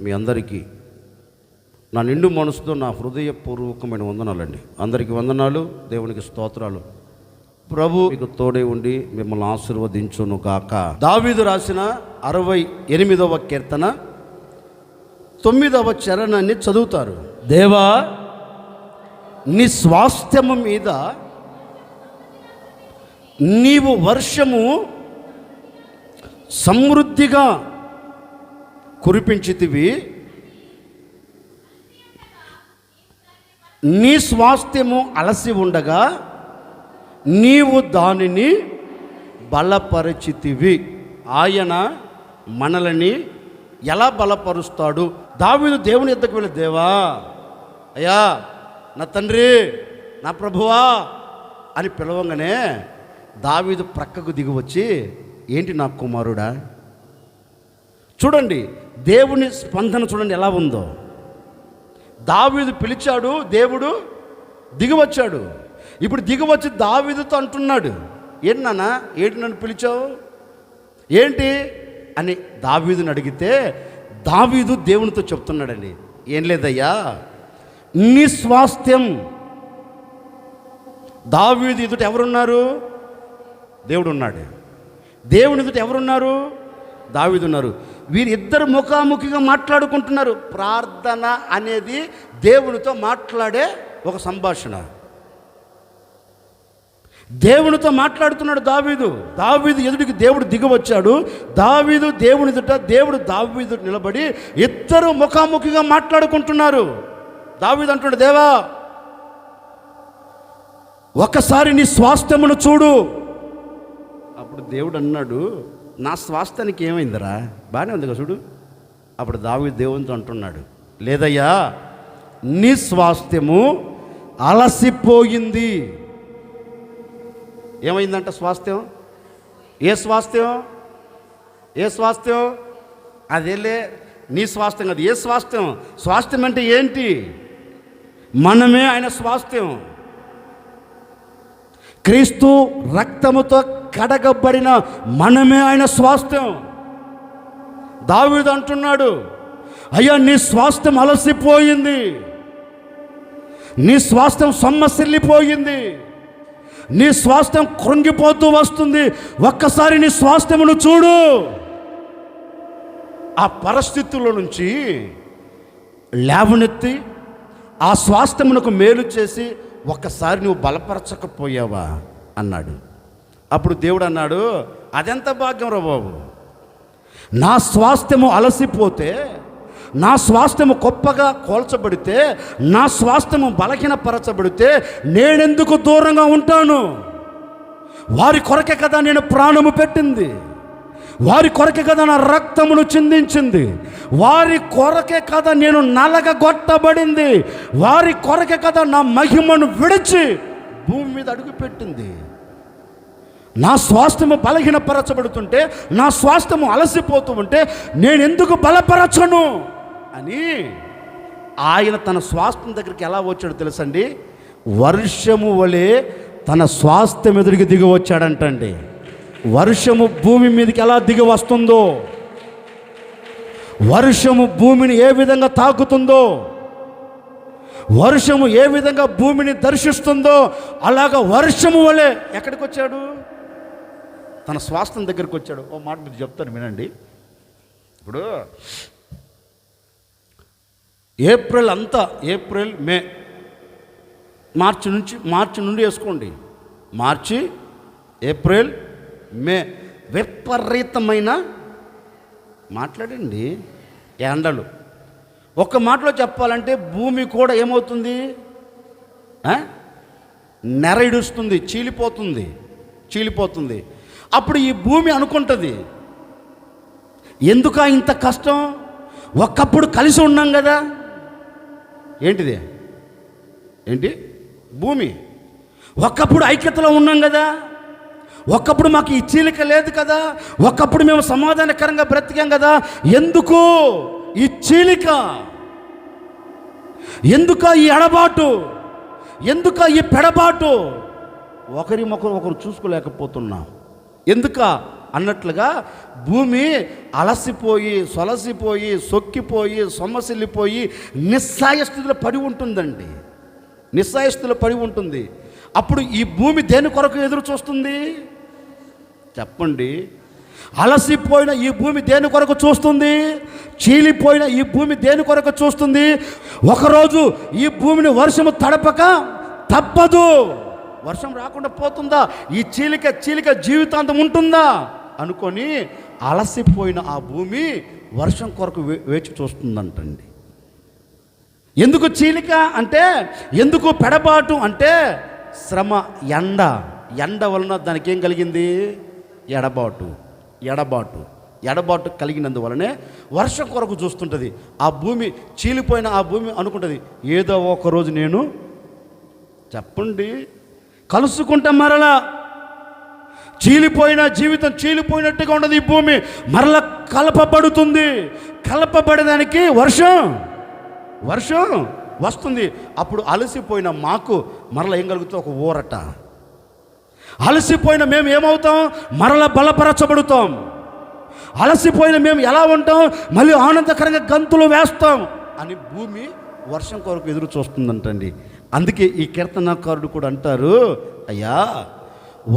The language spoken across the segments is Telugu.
మీ అందరికీ నా నిండు మనసుతో నా హృదయపూర్వకమైన వందనాలండి. అందరికీ వందనాలు, దేవునికి స్తోత్రాలు. ప్రభు మీకు తోడే ఉండి మిమ్మల్ని ఆశీర్వదించును గాక. దావీదు రాసిన 68వ కీర్తన 9వ చరణాన్ని చదువుతారు. దేవా, నీ స్వాస్థ్యము మీద నీవు వర్షము సమృద్ధిగా కురిపించితివి. నీ స్వాస్థ్యము అలసి ఉండగా నీవు దానిని బలపరచితివి. ఆయన మనల్ని ఎలా బలపరుస్తాడు? దావీదు దేవుని యొద్దకు వెళ్ళి, దేవా, అయ్యా, నా తండ్రి, నా ప్రభువా అని పిలవంగానే దావీదు ప్రక్కకు దిగి వచ్చి, ఏంటి నా కుమారుడా? చూడండి దేవుని స్పందన, చూడండి ఎలా ఉందో. దావీదు పిలిచాడు, దేవుడు దిగివచ్చాడు. ఇప్పుడు దిగివచ్చి దావీదుతో అంటున్నాడు, ఏంటి నాన్న, ఏంటి నన్ను పిలిచావు, ఏంటి అని దావీదుని అడిగితే దావీదు దేవునితో చెప్తున్నాడండి, ఏం లేదయ్యా, నీ స్వాస్థ్యం. దావీదు ఎదుట ఎవరున్నారు? దేవుడు ఉన్నాడు. దేవుని ఎదుట ఎవరున్నారు? దావీదు ఉన్నారు. వీరిద్దరు ముఖాముఖిగా మాట్లాడుకుంటున్నారు. ప్రార్థన అనేది దేవునితో మాట్లాడే ఒక సంభాషణ. దేవునితో మాట్లాడుతున్నాడు దావీదు. దావీదు ఎదుటికి దేవుడు దిగివచ్చాడు. దావీదు దేవుని ఎదుట, దేవుడు దావీదు నిలబడి ఇద్దరు ముఖాముఖిగా మాట్లాడుకుంటున్నారు. దావీదు అంటున్నాడు, దేవా, ఒకసారి నీ స్వాస్థ్యమును చూడు. అప్పుడు దేవుడు అన్నాడు, నా స్వాస్థ్యానికి ఏమైందిరా, బాగానే ఉంది కదా చూడు. అప్పుడు దావీదు దేవునితో అంటున్నాడు, లేదయ్యా, నీ స్వాస్థ్యము అలసిపోయింది. ఏమైందంట స్వాస్థ్యం? ఏ స్వాస్థ్యం? ఏ స్వాస్థ్యం? అదేలే, నీ స్వాస్థ్యం కాదు. ఏ స్వాస్థ్యం? స్వాస్థ్యం అంటే ఏంటి? మనమే ఆయన స్వాస్థ్యం. క్రీస్తు రక్తముతో కడగబడిన మనమే ఆయన స్వాస్థ్యం. దావీదు అంటున్నాడు, అయ్యా, నీ స్వాస్థ్యం అలసిపోయింది, నీ స్వాస్థ్యం సొమ్మసిల్లిపోయింది, నీ స్వాస్థ్యం కృంగిపోతూ వస్తుంది. ఒక్కసారి నీ స్వాస్థ్యమును చూడు. ఆ పరిస్థితుల నుంచి లేవనెత్తి ఆ స్వాస్థ్యమునకు మేలు చేసి ఒక్కసారి నువ్వు బలపరచకపోయావా అన్నాడు. అప్పుడు దేవుడు అన్నాడు, అదెంత భాగ్యం రా బాబు, నా స్వాస్థ్యము అలసిపోతే, నా స్వాస్థ్యము గొప్పగా కోల్చబడితే, నా స్వాస్థ్యము బలహీనపరచబడితే నేనెందుకు దూరంగా ఉంటాను? వారి కొరకే కదా నేను ప్రాణము పెట్టింది, వారి కొరకే కదా నా రక్తమును చిందించింది, వారి కొరకే కదా నేను నలగగొట్టబడింది, వారి కొరకే కదా నా మహిమను విడిచి భూమి మీద అడుగుపెట్టింది. నా స్వాస్థ్యము బలహీనపరచబడుతుంటే, నా స్వాస్థ్యము అలసిపోతూ ఉంటే నేనెందుకు బలపరచను అని ఆయన తన స్వాస్థ్యం దగ్గరికి ఎలా వచ్చాడు తెలుసండి? వర్షము వలె తన స్వాస్థ్యం ఎదురికి దిగి వచ్చాడంటండి. వర్షము భూమి మీదకి ఎలా దిగి వస్తుందో, వర్షము భూమిని ఏ విధంగా తాకుతుందో, వర్షము ఏ విధంగా భూమిని దర్శిస్తుందో, అలాగా వర్షము వలె ఎక్కడికి వచ్చాడు? తన స్వాస్థ్యం దగ్గరికి వచ్చాడు. ఓ మాట మీరు చెప్తాను వినండి. ఇప్పుడు ఏప్రిల్ అంతా, ఏప్రిల్, మే, మార్చి నుండి వేసుకోండి. మార్చి, ఏప్రిల్, మే విపరీతమైన మాట్లాడండి ఎండలు. ఒక్క మాటలో చెప్పాలంటే భూమి కూడా ఏమవుతుంది? నెరయిడుస్తుంది, చీలిపోతుంది. అప్పుడు ఈ భూమి అనుకుంటుంది, ఎందుకా ఇంత కష్టం? ఒకప్పుడు కలిసి ఉన్నాం కదా. ఏంటిది? ఏంటి? భూమి. ఒకప్పుడు ఐక్యతలో ఉన్నాం కదా, ఒకప్పుడు మాకు ఈ చీలిక లేదు కదా, ఒకప్పుడు మేము సమాధానకరంగా బ్రతికాం కదా. ఎందుకు ఈ చీలిక? ఎందుక ఈ ఎడబాటు? ఎందుక ఈ పెడబాటు? ఒకరు చూసుకోలేకపోతున్నాం. ఎందుక అన్నట్లుగా భూమి అలసిపోయి సొలసిపోయి సొక్కిపోయి సొమ్మసిల్లిపోయి నిస్సాయ స్థితిలో పడి ఉంటుందండి. నిస్సాయ స్థితిలో పడి ఉంటుంది. అప్పుడు ఈ భూమి దేని కొరకు ఎదురు చూస్తుంది చెప్పండి? అలసిపోయిన ఈ భూమి దేని కొరకు చూస్తుంది? చీలిపోయిన ఈ భూమి దేని కొరకు చూస్తుంది? ఒకరోజు ఈ భూమిని వర్షము తడపక తప్పదు. వర్షం రాకుండా పోతుందా? ఈ చీలిక జీవితాంతం ఉంటుందా అనుకొని అలసిపోయిన ఆ భూమి వర్షం కొరకు వేచి చూస్తుందంటండి. ఎందుకు చీలిక అంటే, ఎందుకు పెడబాటు అంటే, శ్రమ, ఎండ వలన దానికి ఏం కలిగింది? ఎడబాటు కలిగినందువలనే వర్షం కొరకు చూస్తుంటుంది. ఆ భూమి చీలిపోయిన ఆ భూమి అనుకుంటుంది, ఏదో ఒకరోజు నేను చెప్పండి కలుసుకుంటా, మరలా చీలిపోయిన జీవితం చీలిపోయినట్టుగా ఉండదు. ఈ భూమి మరలా కలపబడుతుంది. కలపబడడానికి వర్షం వస్తుంది. అప్పుడు అలసిపోయిన మాకు మరలా ఏం కలుగుతుంది? ఒక ఊరట. అలసిపోయిన మేము ఏమవుతాం? మరలా బలపరచబడుతాం. అలసిపోయిన మేము ఎలా ఉంటాం? మళ్ళీ ఆనందకరంగా గంతులు వేస్తాం అని భూమి వర్షం కొరకు ఎదురు చూస్తుందంటండి. అందుకే ఈ కీర్తనకారుడు కూడా అంటారు, అయ్యా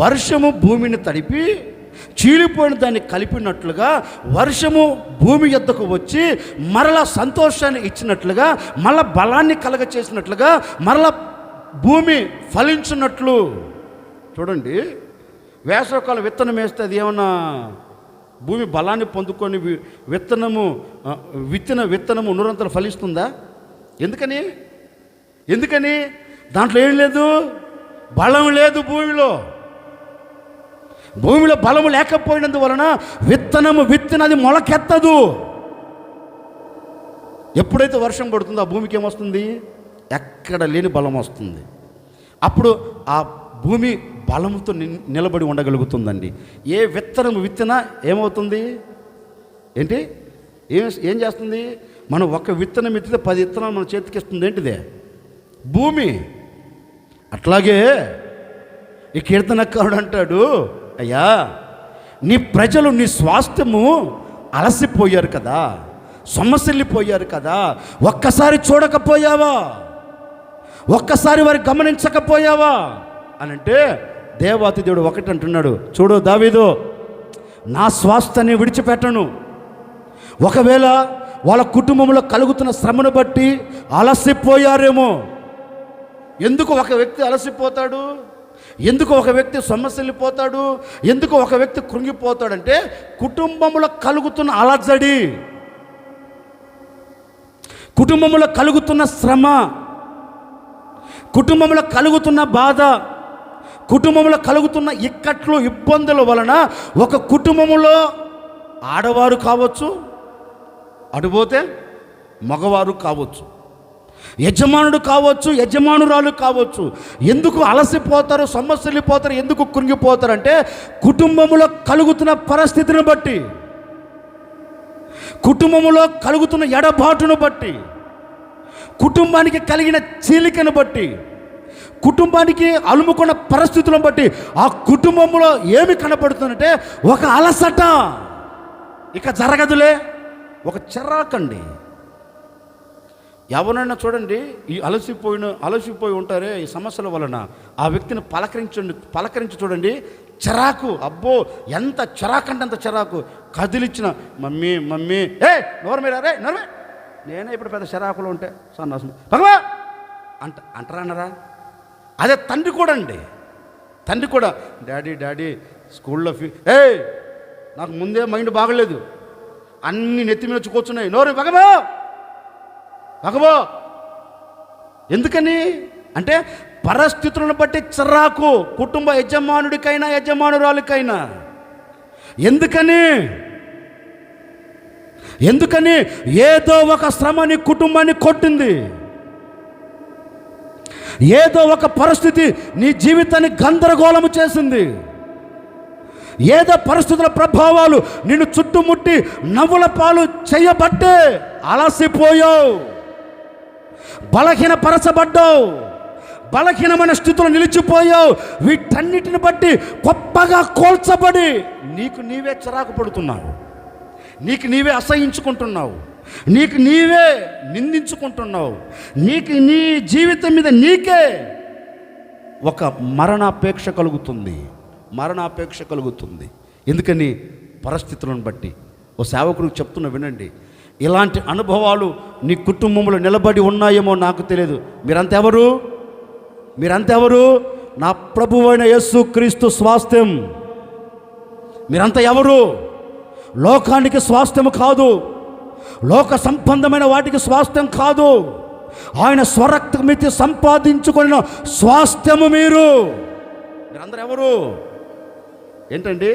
వర్షము భూమిని తడిపి చీలిపోయిన దాన్ని కలిపినట్లుగా వర్షము భూమి యొద్దకు వచ్చి మరలా సంతోషాన్ని ఇచ్చినట్లుగా, మరలా బలాన్ని కలగ చేసినట్లుగా, మరలా భూమి ఫలించినట్లు. చూడండి, వేసవకాలం విత్తనం వేస్తే అది ఏమన్నా భూమి బలాన్ని పొందుకొని విత్తనము నూరంతలు ఫలిస్తుందా? ఎందుకని దాంట్లో ఏం లేదు, బలం లేదు. భూమిలో బలము లేకపోయినందువలన విత్తనది మొలకెత్తదు. ఎప్పుడైతే వర్షం పడుతుందో ఆ భూమికి ఏమొస్తుంది? ఎక్కడ లేని బలం వస్తుంది. అప్పుడు ఆ భూమి బలంతో నిలబడి ఉండగలుగుతుందండి. ఏ విత్తనం విత్తినా ఏమవుతుంది? ఏంటి ఏం చేస్తుంది? మనం ఒక విత్తనం ఎత్తితే 10 విత్తనాలు మన చేతికి ఇస్తుంది. ఏంటిదే? భూమి. అట్లాగే ఈ కీర్తనకారుడు అంటాడు, అయ్యా నీ ప్రజలు నీ స్వాస్థ్యము అలసిపోయారు కదా, సొమ్మసిల్లిపోయారు కదా, ఒక్కసారి చూడకపోయావా? ఒక్కసారి వారి గమనించకపోయావా అని అంటే, దేవాతి దేవుడు ఒకటి అంటున్నాడు, చూడు దావీదు, నా స్వాస్థ్యాన్ని విడిచిపెట్టను. ఒకవేళ వాళ్ళ కుటుంబంలో కలుగుతున్న శ్రమను బట్టి అలసిపోయారేమో. ఎందుకు ఒక వ్యక్తి అలసిపోతాడు? ఎందుకు ఒక వ్యక్తి సొమ్మసిల్లిపోతాడు? ఎందుకు ఒక వ్యక్తి కృంగిపోతాడంటే, కుటుంబంలో కలుగుతున్న అలజడి, కుటుంబంలో కలుగుతున్న శ్రమ, కుటుంబంలో కలుగుతున్న బాధ, కుటుంబంలో కలుగుతున్న ఇక్కట్లు ఇబ్బందుల వలన ఒక కుటుంబంలో ఆడవారు కావచ్చు, అటుపోతే మగవారు కావచ్చు, యజమానుడు కావచ్చు, యజమానురాలు కావచ్చు. ఎందుకు అలసిపోతారు, సొమ్మసిల్లిపోతారు, ఎందుకు కృంగిపోతారంటే, కుటుంబంలో కలుగుతున్న పరిస్థితిని బట్టి, కుటుంబంలో కలుగుతున్న ఎడబాటును బట్టి, కుటుంబానికి కలిగిన చీలికను బట్టి, కుటుంబానికి అలుముకున్న పరిస్థితులను బట్టి ఆ కుటుంబంలో ఏమి కనపడుతుందంటే ఒక అలసట. ఇక జరగదులే, ఒక చిరాకండి. ఎవరైనా చూడండి, ఈ అలసిపోయి ఉంటారే ఈ సమస్యల వలన, ఆ వ్యక్తిని పలకరించి చూడండి, చిరాకు. అబ్బో ఎంత చిరాకంటే అంత చిరాకు. కదిలిచ్చిన మమ్మీ నోరు మీద రే నోరు, నేనే ఇప్పుడు పెద్ద చిరాకులో ఉంటే సన్నాసం భగవా అంటారా? అదే తండ్రి కూడా డాడీ స్కూల్లో నాకు ముందే మైండ్ బాగలేదు, అన్నీ నెత్తి మీద వచ్చి కూర్చున్నాయి, నోరు భగవో. ఎందుకని అంటే పరిస్థితులను బట్టి చిరాకు, కుటుంబ యజమానుడికైనా యజమానురాలికైనా. ఎందుకని ఏదో ఒక శ్రమ నీ కుటుంబాన్ని కొట్టింది, ఏదో ఒక పరిస్థితి నీ జీవితాన్ని గందరగోళము చేసింది, ఏదో పరిస్థితుల ప్రభావాలు నిన్ను చుట్టుముట్టి నవ్వుల పాలు చేయబట్టే అలసిపోయావు, బలహీనపరచబడ్డావు, బలహీనమైన స్థితిలో నిలిచిపోయావు. వీటన్నిటిని బట్టి గొప్పగా కోల్చబడి నీకు నీవే చిరాకు పడుతున్నావు, నీకు నీవే అసహించుకుంటున్నావు, నీకు నీవే నిందించుకుంటున్నావు, నీకు నీ జీవితం మీద నీకే ఒక మరణాపేక్ష కలుగుతుంది. ఎందుకని? పరిస్థితులను బట్టి. ఓ సేవకుడికి చెప్తున్నా వినండి, ఇలాంటి అనుభవాలు నీ కుటుంబంలో నిలబడి ఉన్నాయేమో నాకు తెలియదు. మీరంతా ఎవరు? నా ప్రభువైన యేసుక్రీస్తు స్వాస్థ్యం. మీరంతా ఎవరు? లోకానికి స్వాస్థ్యము కాదు, లోక సంబంధమైన వాటికి స్వాస్థ్యం కాదు, ఆయన స్వరక్తమితి సంపాదించుకున్న స్వాస్థ్యము మీరందరూ ఎవరు? ఏంటి?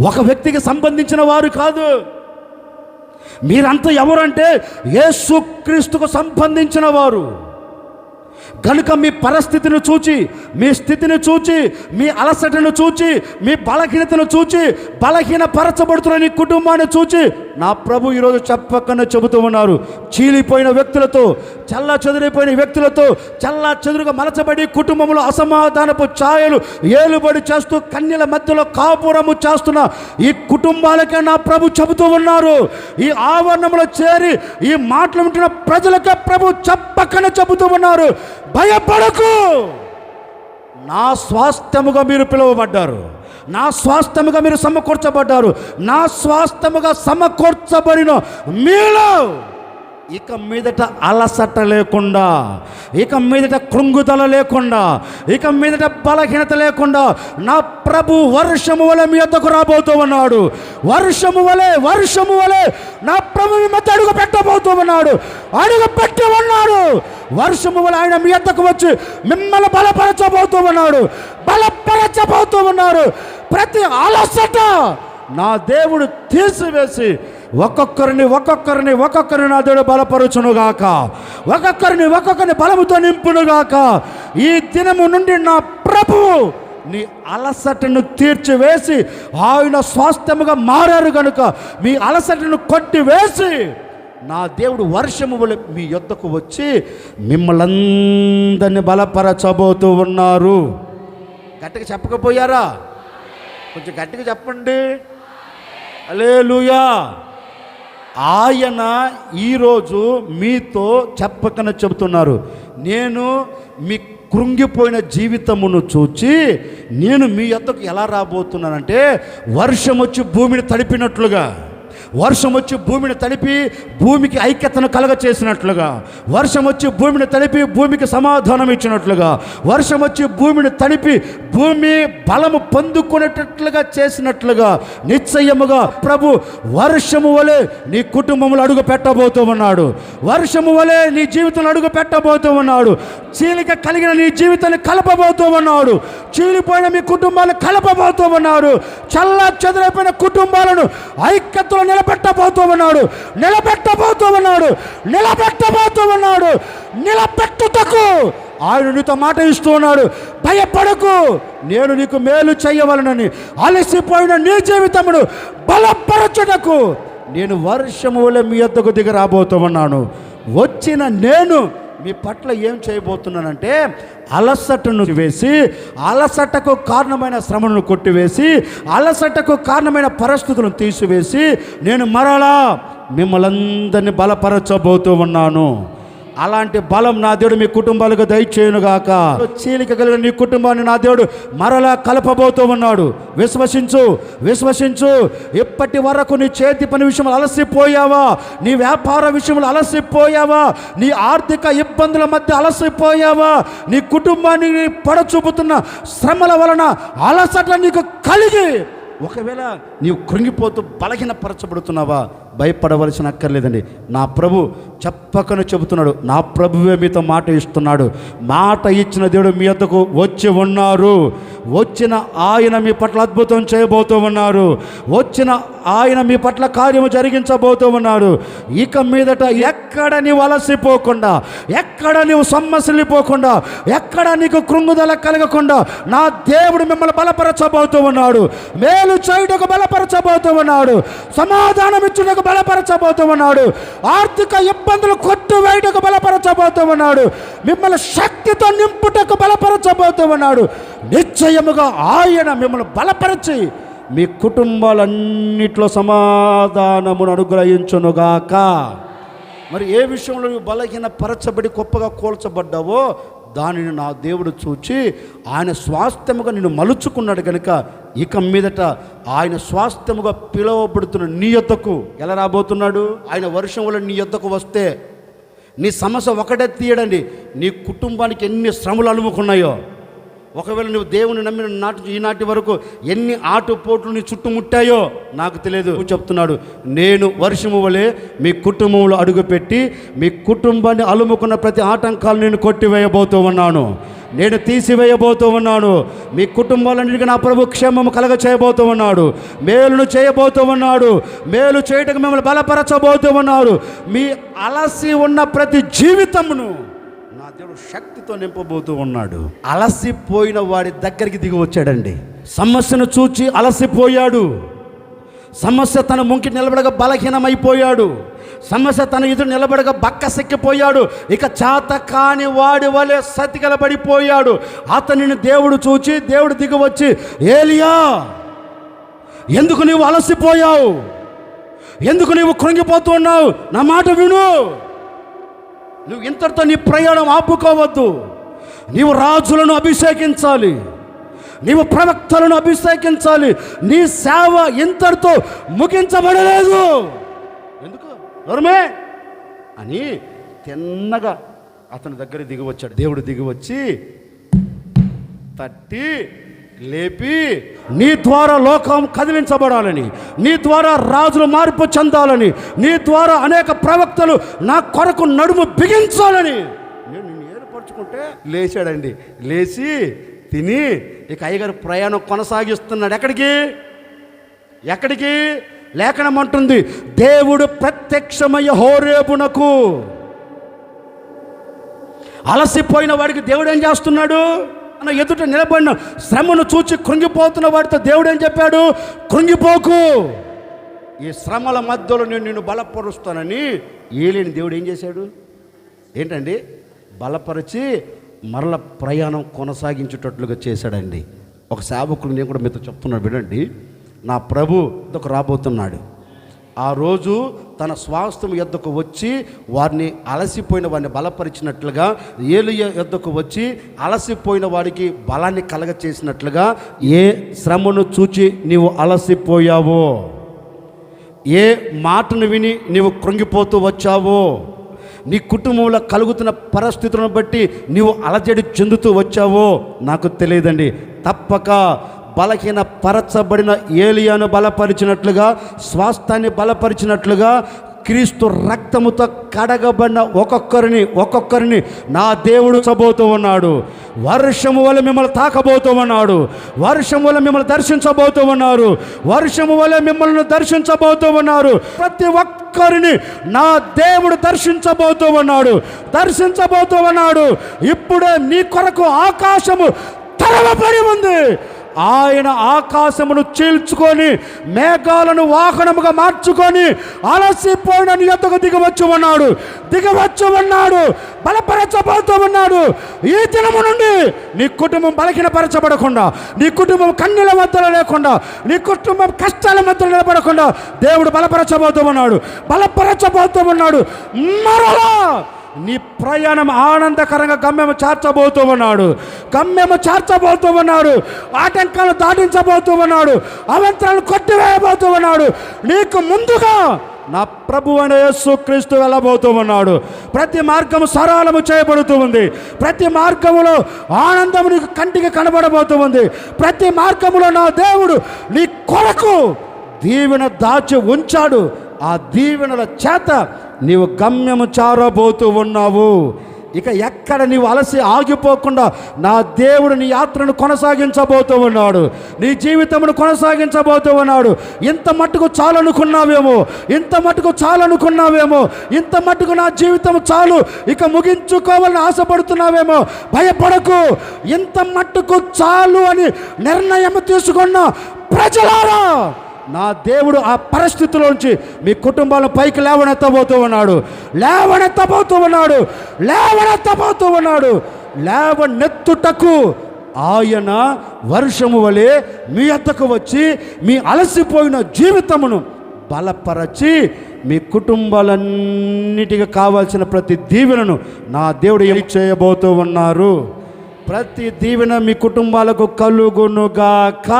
ఒక వ్యక్తికి సంబంధించిన వారు కాదు. మీరంతా ఎవరంటే యేసుక్రీస్తుకు సంబంధించిన వారు. కనుక మీ పరిస్థితిని చూచి, మీ స్థితిని చూచి, మీ అలసటను చూచి, మీ బలహీనతను చూచి, బలహీనపరచబడుతున్న నీ కుటుంబాన్ని చూచి నా ప్రభు ఈరోజు చెప్పకనే చెబుతూ ఉన్నారు. చీలిపోయిన వ్యక్తులతో, చల్లా చెదిరిపోయిన వ్యక్తులతో, చల్లా చెదురుగా మలచబడి కుటుంబంలో అసమాధానపు ఛాయలు ఏలుబడి చేస్తూ కన్యల మధ్యలో కాపురము చేస్తున్న ఈ కుటుంబాలకే నా ప్రభు చెబుతూ ఉన్నారు. ఈ ఆవరణంలో చేరి ఈ మాటలు వింటున్న ప్రజలకే ప్రభు చెప్పకనే చెబుతూ ఉన్నారు. భయపడకు, నా స్వాస్థ్యముగా మీరు పిలువబడ్డారు, నా స్వాస్థ్యముగా మీరు సమకూర్చబడ్డారు. నా స్వాస్థ్యముగా సమకూర్చబడిన మీలో ఇక మీదట అలసట లేకుండా, ఇక మీదట కృంగుదల లేకుండా, ఇక మీదట బలహీనత లేకుండా నా ప్రభు వర్షము వలె మీ వద్దకు రాబోతూ ఉన్నాడు. వర్షము వలె నా ప్రభు మీ మధ్య అడుగు పెట్టబోతూ ఉన్నాడు. అడుగు పెట్టి ఉన్నాడు. వర్షము వలె ఆయన మీ వద్దకు వచ్చి మిమ్మల్ని బలపరచబోతూ ఉన్నాడు. ప్రతి అలసట నా దేవుడు తీసివేసి ఒక్కొక్కరిని నా దేవుడు బలపరచునుగాక, ఒక్కొక్కరిని బలముతో నింపునుగాక. ఈ దినము నుండి నా ప్రభువు నీ అలసటను తీర్చివేసి ఆయన స్వాస్థ్యముగా మారారు కనుక మీ అలసటను కొట్టివేసి నా దేవుడు వర్షము వలె మీ యొద్దకు వచ్చి మిమ్మల్ని అందరినీ బలపరచబోతూ ఉన్నారు. గట్టిగా చెప్పకపోయారా? కొంచెం గట్టిగా చెప్పండి. హల్లెలూయా. ఆయన ఈరోజు మీతో చెప్పకనే చెబుతున్నారు, నేను మీ కృంగిపోయిన జీవితమును చూచి నేను మీ యొద్దకు ఎలా రాబోతున్నానంటే వర్షం వచ్చి భూమిని తడిపినట్లుగా, వర్షం వచ్చి భూమిని తడిపి భూమికి ఐక్యతను కలగ చేసినట్లుగా, వర్షం వచ్చి భూమిని తడిపి భూమికి సమాధానం ఇచ్చినట్లుగా, వర్షం వచ్చి భూమిని తడిపి భూమి బలము పొందుకునేటట్లుగా చేసినట్లుగా నిశ్చయముగా ప్రభు వర్షము వలె నీ కుటుంబంలో అడుగు పెట్టబోతూ ఉన్నాడు. వర్షము వలె నీ జీవితంలో అడుగు పెట్టబోతూ ఉన్నాడు. చీలిక కలిగిన నీ జీవితాన్ని కలపబోతూ ఉన్నాడు. చీలిపోయిన మీ కుటుంబాలను కలపబోతూ ఉన్నారు. చల్లా చెదరైపోయిన కుటుంబాలను ఐక్యతలో నిలబెట్టబోతూ ఉన్నాడు. నిలబెట్టుటకు ఆయన నీతో మాట ఇస్తూ ఉన్నాడు. భయపడకు, నేను నీకు మేలు చేయవలనని. అలసిపోయిన నీ జీవితమును బలపరచుటకు నేను వర్షము వలె మీ యొద్దకు దిగి రాబోతూ ఉన్నాను. వచ్చిన నేను మీ పట్ల ఏం చేయబోతున్నానంటే అలసటను వేసి, అలసటకు కారణమైన శ్రమను కొట్టివేసి, అలసటకు కారణమైన పరిస్థితులను తీసివేసి నేను మరలా మిమ్మల్ని అందరినీ బలపరచబోతూ ఉన్నాను. అలాంటి బలం నా దేవుడు మీ కుటుంబాలకు దయచేయునుగాక. చీలిక కలిగిన నీ కుటుంబాన్ని నా దేవుడు మరలా కలపబోతూ ఉన్నాడు. విశ్వసించు. ఇప్పటి వరకు నీ చేతి పని విషయంలో అలసిపోయావా, నీ వ్యాపార విషయంలో అలసిపోయావా, నీ ఆర్థిక ఇబ్బందుల మధ్య అలసిపోయావా, నీ కుటుంబాన్ని పడచూపుతున్న శ్రమల వలన అలసట నీకు కలిగి ఒకవేళ నీవు కృంగిపోతూ బలహీనపరచబడుతున్నావా, భయపడవలసిన అక్కర్లేదండి. నా ప్రభు చెప్పకనే చెబుతున్నాడు. నా ప్రభువే మీతో మాట ఇస్తున్నాడు. మాట ఇచ్చిన దేవుడు మీ వద్దకు వచ్చి ఉన్నారు. వచ్చిన ఆయన మీ పట్ల అద్భుతం చేయబోతూ ఉన్నారు. వచ్చిన ఆయన మీ పట్ల కార్యము జరిగించబోతూ ఉన్నాడు. ఇక మీదట ఎక్కడ నీవు అలసిపోకుండా, ఎక్కడ నీవు సొమ్మసిల్లిపోకుండా, ఎక్కడ నీకు కృంగుదల కలగకుండా నా దేవుడు మిమ్మల్ని బలపరచబోతూ ఉన్నాడు. మేలు చేయుటకు బలపరచబోతూ ఉన్నాడు. సమాధానం ఇచ్చుటకు బలపరచబోతూ ఉన్నాడు. ఆర్థిక ఇబ్బందులు కొట్టివేయటకు బలపరచబోతూ ఉన్నాడు. మిమ్మల్ని శక్తితో నింపుటకు బలపరచబోతూ ఉన్నాడు. నిశ్చయముగా ఆయన మిమ్మల్ని బలపరిచి మీ కుటుంబాలన్నిట్లో సమాధానమును అనుగ్రహించునుగాక. మరి ఏ విషయంలో నువ్వు బలహీన పరచబడి గొప్పగా కూల్చబడ్డావో దానిని నా దేవుడు చూచి ఆయన స్వాస్థ్యముగా నిన్ను మలుచుకున్నాడు కనుక ఇక మీదట ఆయన స్వాస్థ్యముగా పిలువబడుతున్న నీ యొద్దకు ఎలా రాబోతున్నాడు? ఆయన వర్షం వల్ల నీ యొద్దకు వస్తే నీ సమస్య ఒకటే తీయడండి, నీ కుటుంబానికి ఎన్ని శ్రమలు అలుముకున్నాయో. ఒకవేళ నువ్వు దేవుని నమ్మిన ఈనాటి వరకు ఎన్ని ఆటుపోట్లు నీ చుట్టుముట్టాయో నాకు తెలియదు. చెప్తున్నాడు, నేను వర్షము వలె మీ కుటుంబంలో అడుగుపెట్టి మీ కుటుంబాన్ని అలుముకున్న ప్రతి ఆటంకాలు నేను కొట్టివేయబోతూ ఉన్నాను, నేను తీసివేయబోతూ ఉన్నాను. మీ కుటుంబాలన్నిటికీ నా ప్రభు క్షేమము కలగ చేయబోతూ ఉన్నాడు, మేలును చేయబోతూ ఉన్నాడు, మేలు చేయటకు మిమ్మల్ని బలపరచబోతూ ఉన్నారు. మీ అలసి ఉన్న ప్రతి జీవితమును నా దేవుడు శక్తితో నింపబోతూ ఉన్నాడు. అలసిపోయిన వాడి దగ్గరికి దిగి వచ్చాడండి. సమస్యను చూచి అలసిపోయాడు. సమస్య తన ముంకి నిలబడగా బలహీనమైపోయాడు. సమస్య తన ఎదురు నిలబడగా బక్కసెక్కిపోయాడు. ఇక చేత కాని వాడి వలె సతికలబడిపోయాడు. అతనిని దేవుడు చూచి దేవుడు దిగి వచ్చి, ఏలియా ఎందుకు నీవు అలసిపోయావు? ఎందుకు నీవు కృంగిపోతూ ఉన్నావు? నా మాట విను. నువ్వు ఇంతటితో నీ ప్రయాణం ఆపుకోవద్దు. నీవు రాజులను అభిషేకించాలి, నీవు ప్రవక్తలను అభిషేకించాలి. నీ సేవ ఇంతటితో ముగించబడలేదు. ఎందుకు నరుమే అని తిన్నగా అతని దగ్గర దిగి వచ్చాడు. దేవుడు దిగి వచ్చి తట్టి లేపి, నీ ద్వారా లోకం కదిలించబడాలని, నీ ద్వారా రాజులు మార్పు చెందాలని, నీ ద్వారా అనేక ప్రవక్తలు నా కొరకు నడుము బిగించాలని నేను నిన్ను ఏర్పరచుకుంటే లేచాడండి. లేచి తిని ఇక అయ్యగారు ప్రయాణం కొనసాగిస్తున్నాడు. ఎక్కడికి లేఖనం అంటుంది, దేవుడు ప్రత్యక్షమయ్య హోరేబునకు. అలసిపోయిన వాడికి దేవుడు ఏం చేస్తున్నాడు? మన ఎదుట నిలబడిన శ్రమను చూచి కృంగిపోతున్న వాడితో దేవుడు ఏం చెప్పాడు? కృంగిపోకు, ఈ శ్రమల మధ్యలో నేను నిన్ను బలపరుస్తానని ఏలియని దేవుడు ఏం చేశాడు? ఏంటండి? బలపరిచి మరల ప్రయాణం కొనసాగించేటట్లుగా చేశాడండి. ఒక సేవకుడు నేను కూడా మీతో చెప్తున్నాను వినండి. నా ప్రభు ఇద్దరు రాబోతున్నాడు. ఆ రోజు తన స్వాస్థ్యం యొద్దకు వచ్చి వారిని అలసిపోయిన వాడిని బలపరిచినట్లుగా, ఏలియా యొద్దకు వచ్చి అలసిపోయిన వాడికి బలాన్ని కలగచేసినట్లుగా, ఏ శ్రమను చూచి నీవు అలసిపోయావో, ఏ మాటను విని నీవు కృంగిపోతూ వచ్చావో, నీ కుటుంబంలో కలుగుతున్న పరిస్థితులను బట్టి నీవు అలజడి చెందుతూ వచ్చావో నాకు తెలియదండి. తప్పక బలహీన పరచబడిన ఏలియాను బలపరిచినట్లుగా, స్వాస్థాన్ని బలపరిచినట్లుగా, క్రీస్తు రక్తముతో కడగబడిన ఒక్కొక్కరిని నా దేవుడు చబోతూ ఉన్నాడు. వర్షము వల్ల మిమ్మల్ని తాకబోతూ ఉన్నాడు. వర్షము వల్ల మిమ్మల్ని దర్శించబోతూ ఉన్నారు. వర్షము వల్ల మిమ్మల్ని దర్శించబోతూ ఉన్నారు. ప్రతి ఒక్కరిని నా దేవుడు దర్శించబోతూ ఉన్నాడు. ఇప్పుడే నీ కొరకు ఆకాశము తెరవబడి ఉంది. ఆయన ఆకాశమును చీల్చుకొని మేఘాలను వాహనముగా మార్చుకొని అలసిపోయిన నీ యొద్దకు దిగవచ్చు ఉన్నాడు, బలపరచబోతూ ఉన్నాడు. ఈ దినము నుండి నీ కుటుంబం బలహీనపరచబడకుండా, నీ కుటుంబం కన్నీల మధ్యలో లేకుండా, నీ కుటుంబం కష్టాల మధ్యలో నిలబడకుండా దేవుడు బలపరచబోతూ ఉన్నాడు. మరలా నీ ప్రయాణం ఆనందకరంగా గమ్యము చేర్చబోతూ ఉన్నాడు. ఆటంకాలు దాటించబోతూ ఉన్నాడు. అవంతరాలు కొట్టివేయబోతూ ఉన్నాడు. నీకు ముందుగా నా ప్రభువైన యేసుక్రీస్తు వెళ్ళబోతూ ఉన్నాడు. ప్రతి మార్గము సరళము చేయబడుతూ ఉంది. ప్రతి మార్గములో ఆనందము నీకు కంటికి కనబడబోతూ ఉంది. ప్రతి మార్గములో నా దేవుడు నీ కొరకు దీవెన దాచి ఉంచాడు. ఆ దీవెనల చేత నీవు గమ్యము చేరబోతూ ఉన్నావు. ఇక ఎక్కడ నీవు అలసి ఆగిపోకుండా నా దేవుడు నీ యాత్రను కొనసాగించబోతూ ఉన్నాడు. నీ జీవితమును కొనసాగించబోతూ ఉన్నాడు. ఇంత మట్టుకు చాలనుకున్నావేమో, ఇంత మట్టుకు నా జీవితం చాలు, ఇక ముగించుకోవాలని ఆశపడుతున్నావేమో, భయపడకు. ఇంత మట్టుకు చాలు అని నిర్ణయం తీసుకున్న ప్రజలారా, నా దేవుడు ఆ పరిస్థితిలోంచి మీ కుటుంబాలను పైకి లేవనెత్తబోతూ ఉన్నాడు, లేవనెత్తబోతూ ఉన్నాడు, లేవనెత్తబోతూ ఉన్నాడు. లేవనెత్తుటకు ఆయన వర్షము వలె మీ వద్దకు వచ్చి మీ అలసిపోయిన జీవితమును బలపరచి మీ కుటుంబాలన్నిటికీ కావాల్సిన ప్రతి దీవెనను నా దేవుడు ఏమి చేయబోతూ ఉన్నారు. ప్రతి దీవెన మీ కుటుంబాలకు కలుగునుగాక.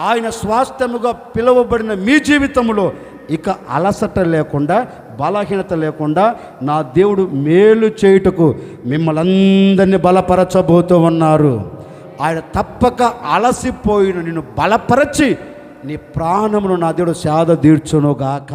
ఆయన స్వాస్థ్యముగా పిలువబడిన మీ జీవితంలో ఇక అలసట లేకుండా, బలహీనత లేకుండా నా దేవుడు మేలు చేయుటకు మిమ్మల్ని అందరినీ బలపరచబోతూ ఉన్నారు. ఆయన తప్పక అలసిపోయిన నిన్ను బలపరచి నీ ప్రాణమును నా దేవుడు సేద తీర్చునుగాక.